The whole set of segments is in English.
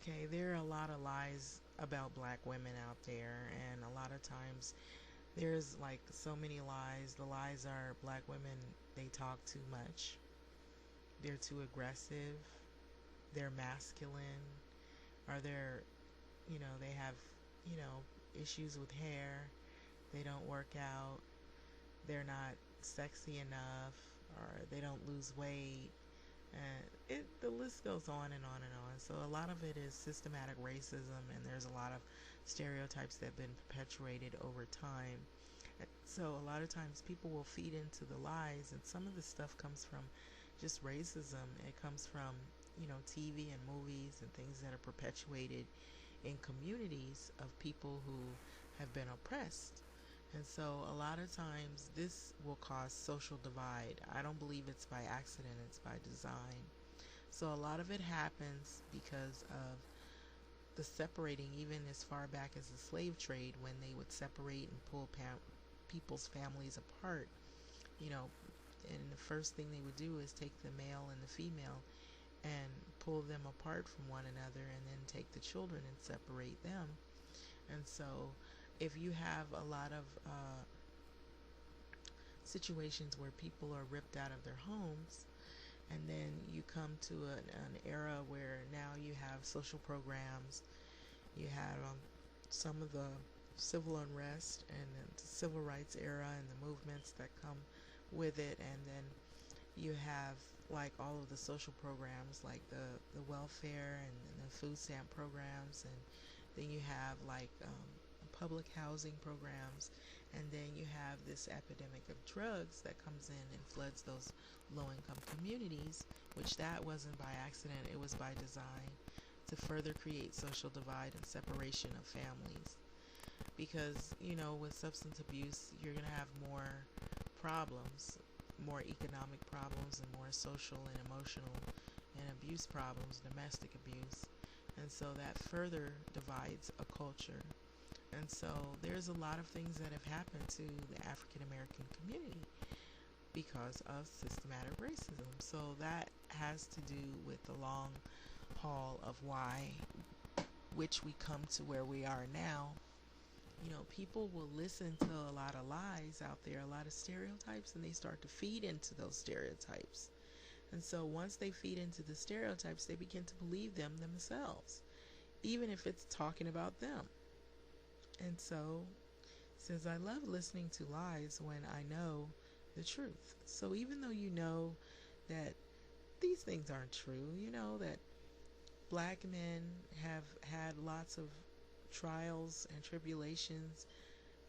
Okay, there are a lot of lies about black women out there, and a lot of times there's like so many lies. The lies are black women, they talk too much, they're too aggressive, they're masculine, or they have, issues with hair, they don't work out, they're not sexy enough, or they don't lose weight. And the list goes on and on and on. So a lot of it is systematic racism, and there's a lot of stereotypes that have been perpetuated over time. So a lot of times people will feed into the lies, and some of the stuff comes from just racism. It comes from, TV and movies and things that are perpetuated in communities of people who have been oppressed. And so a lot of times this will cause social divide. I don't believe it's by accident, it's by design. So a lot of it happens because of the separating, even as far back as the slave trade, when they would separate and pull people's families apart. You know, and the first thing they would do is take the male and the female and pull them apart from one another, and then take the children and separate them. And so if you have a lot of situations where people are ripped out of their homes, and then you come to an era where now you have social programs, you have some of the civil unrest and the civil rights era and the movements that come with it, and then you have like all of the social programs like the welfare and the food stamp programs, and then you have like public housing programs, and then you have this epidemic of drugs that comes in and floods those low-income communities, which that wasn't by accident, it was by design to further create social divide and separation of families. Because with substance abuse you're going to have more problems, more economic problems, and more social and emotional and abuse problems, domestic abuse. And so that further divides a culture. And so there's a lot of things that have happened to the African American community because of systematic racism. So that has to do with the long haul of why, which we come to where we are now. People will listen to a lot of lies out there, a lot of stereotypes, and they start to feed into those stereotypes. And so once they feed into the stereotypes, they begin to believe them themselves, even if it's talking about them. And so, since I love listening to lies when I know the truth. So even though you know that these things aren't true, you know that black men have had lots of trials and tribulations,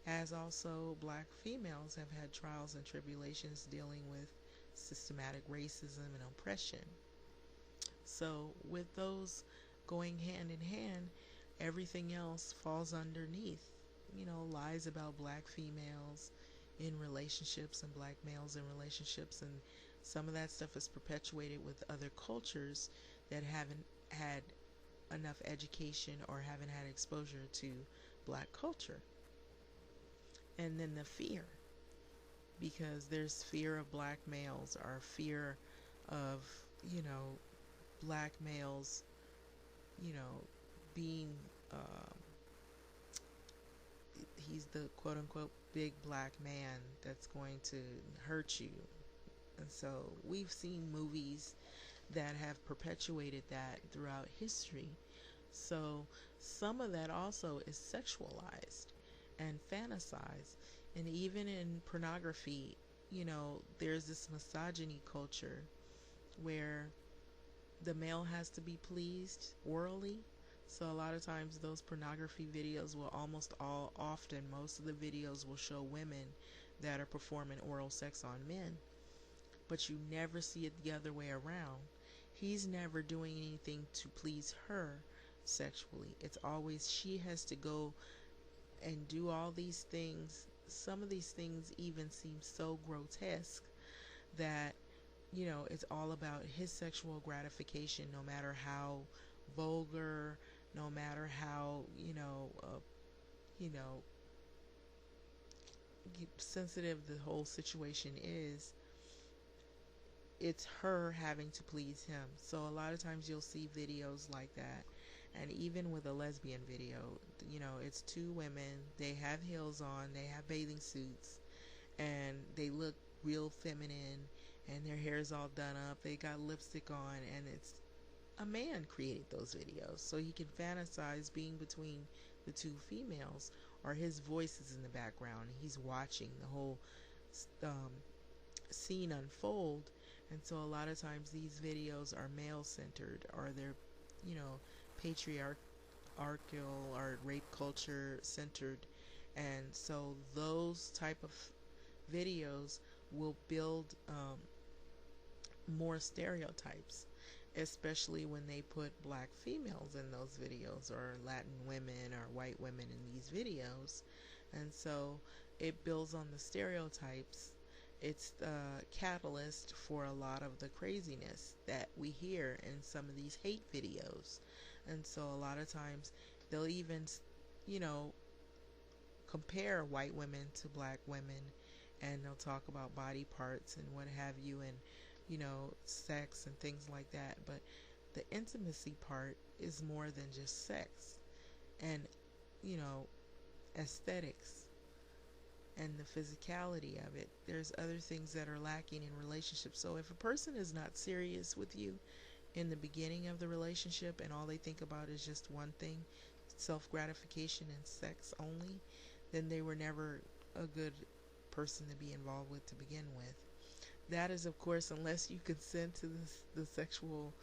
as also black females have had trials and tribulations dealing with systematic racism and oppression. So with those going hand in hand, everything else falls underneath. Lies about black females in relationships and black males in relationships, and some of that stuff is perpetuated with other cultures that haven't had enough education or haven't had exposure to black culture. And then the fear, because there's fear of black males, or fear of black males being he's the quote unquote big black man that's going to hurt you. And so we've seen movies that have perpetuated that throughout history. So some of that also is sexualized and fantasized. And even in pornography, there's this misogyny culture where the male has to be pleased orally. So a lot of times those pornography videos will often most of the videos will show women that are performing oral sex on men. But you never see it the other way around. He's never doing anything to please her sexually. It's always she has to go and do all these things. Some of these things even seem so grotesque that it's all about his sexual gratification, no matter how vulgar, no matter how you know sensitive the whole situation is. It's her having to please him. So a lot of times you'll see videos like that, And even with a lesbian video, it's two women, they have heels on, they have bathing suits, and they look real feminine, and their hair is all done up, they got lipstick on, and it's a man created those videos so he can fantasize being between the two females, or his voice is in the background, he's watching the whole um, scene unfold. And so a lot of times these videos are male centered, or they're you know patriarchal or rape culture centered. And so those type of videos will build more stereotypes, especially when they put black females in those videos, or Latin women or white women in these videos. And so it builds on the stereotypes. It's the catalyst for a lot of the craziness that we hear in some of these hate videos. And so a lot of times they'll even, you know, compare white women to black women, and they'll talk about body parts and what have you, and sex and things like that. But the intimacy part is more than just sex and you know aesthetics and the physicality of it. There's other things that are lacking in relationships. So if a person is not serious with you in the beginning of the relationship, and all they think about is just one thing, self gratification and sex only, then they were never a good person to be involved with to begin with. That is, of course, unless you consent to the sexual,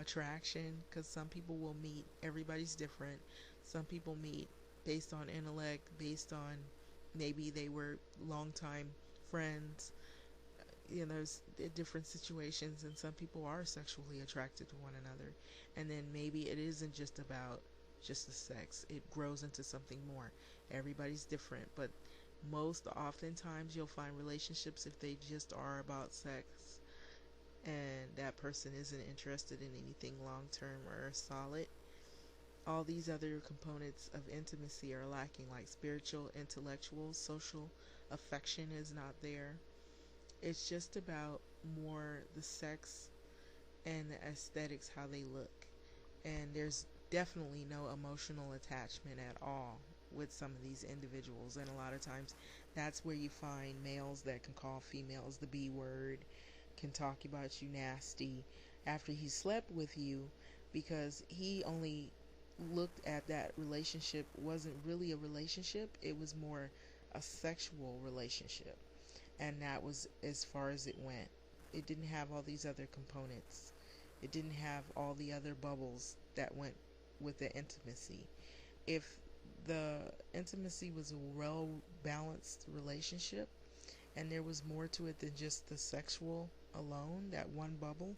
attraction, because some people will meet, everybody's different. Some people meet based on intellect, based on maybe they were longtime friends. There's different situations, and some people are sexually attracted to one another. And then maybe it isn't just about just the sex, it grows into something more. Everybody's different, but most oftentimes you'll find relationships, if they just are about sex and that person isn't interested in anything long term or solid, all these other components of intimacy are lacking, like spiritual, intellectual, social affection is not there. It's just about more the sex and the aesthetics, how they look. And there's definitely no emotional attachment at all with some of these individuals. And a lot of times that's where you find males that can call females the B word, can talk about you nasty after he slept with you, because he only looked at that relationship wasn't really a relationship, it was more a sexual relationship, and that was as far as it went. It didn't have all these other components, it didn't have all the other bubbles that went with the intimacy. If the intimacy was a well balanced relationship, and there was more to it than just the sexual alone, that one bubble,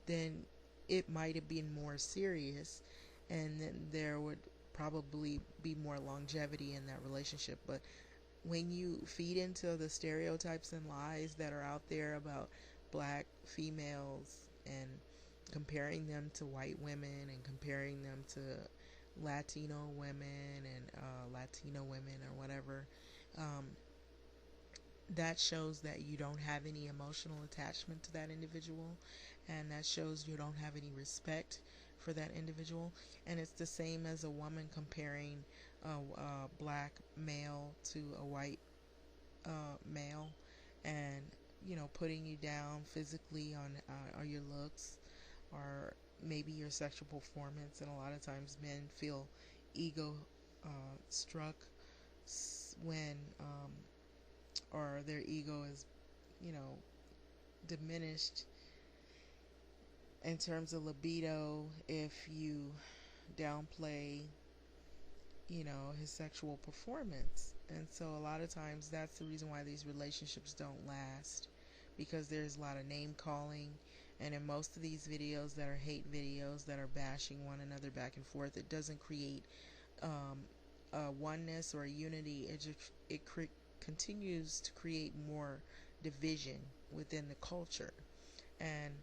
then it might have been more serious, and then there would probably be more longevity in that relationship. But when you feed into the stereotypes and lies that are out there about black females, and comparing them to white women, and comparing them to Latino women and Latino women or whatever, um, that shows that you don't have any emotional attachment to that individual, and that shows you don't have any respect for that individual. And it's the same as a woman comparing a black male to a white male, and putting you down physically on your looks, or maybe your sexual performance. And a lot of times men feel ego struck when or their ego is you know diminished in terms of libido if you downplay his sexual performance. And so a lot of times that's the reason why these relationships don't last, because there's a lot of name calling. And in most of these videos that are hate videos that are bashing one another back and forth, it doesn't create a oneness or a unity. It continues to create more division within the culture. And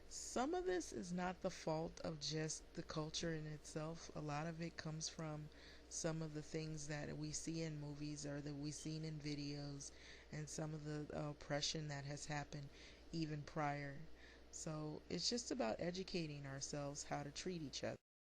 some of this is not the fault of just the culture in itself. A lot of it comes from some of the things that we see in movies, or that we've seen in videos, and some of the oppression that has happened even prior. So it's just about educating ourselves how to treat each other.